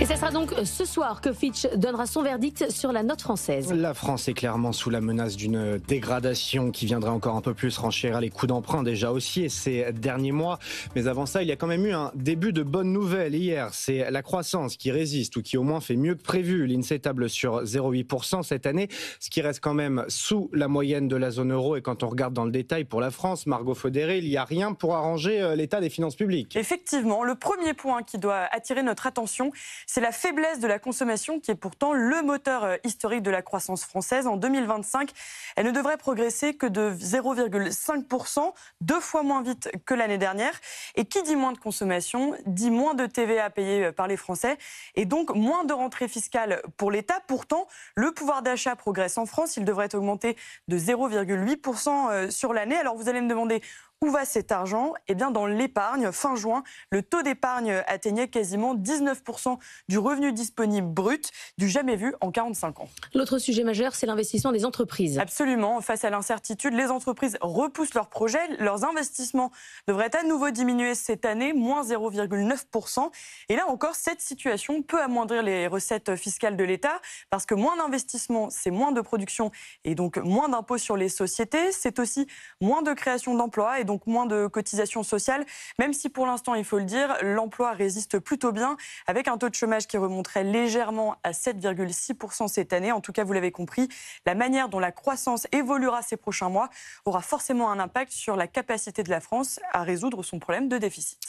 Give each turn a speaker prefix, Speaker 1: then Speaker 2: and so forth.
Speaker 1: Et ce sera donc ce soir que Fitch donnera son verdict sur la note française.
Speaker 2: La France est clairement sous la menace d'une dégradation qui viendrait encore un peu plus renchérir les coûts d'emprunt déjà haussiers ces derniers mois. Mais avant ça, il y a quand même eu un début de bonnes nouvelles hier. C'est la croissance qui résiste ou qui au moins fait mieux que prévu. L'INSEE table sur 0,8% cette année, ce qui reste quand même sous la moyenne de la zone euro. Et quand on regarde dans le détail pour la France, Margot Faudéré, il n'y a rien pour arranger l'état des finances publiques.
Speaker 3: Effectivement, le premier point qui doit attirer notre attention, c'est la faiblesse de la consommation qui est pourtant le moteur historique de la croissance française. En 2025, elle ne devrait progresser que de 0,5%, 2 fois moins vite que l'année dernière. Et qui dit moins de consommation, dit moins de TVA payée par les Français et donc moins de rentrées fiscales pour l'État. Pourtant, le pouvoir d'achat progresse en France. Il devrait augmenter de 0,8% sur l'année. Alors vous allez me demander, où va cet argent ? Eh bien, dans l'épargne. Fin juin, le taux d'épargne atteignait quasiment 19% du revenu disponible brut, du jamais vu en 45 ans.
Speaker 1: L'autre sujet majeur, c'est l'investissement des entreprises.
Speaker 3: Absolument. Face à l'incertitude, les entreprises repoussent leurs projets. Leurs investissements devraient à nouveau diminuer cette année, moins 0,9%. Et là encore, cette situation peut amoindrir les recettes fiscales de l'État, parce que moins d'investissement, c'est moins de production et donc moins d'impôts sur les sociétés. C'est aussi moins de création d'emplois et donc moins de cotisations sociales, même si pour l'instant, il faut le dire, l'emploi résiste plutôt bien, avec un taux de chômage qui remonterait légèrement à 7,6% cette année. En tout cas, vous l'avez compris, la manière dont la croissance évoluera ces prochains mois aura forcément un impact sur la capacité de la France à résoudre son problème de déficit.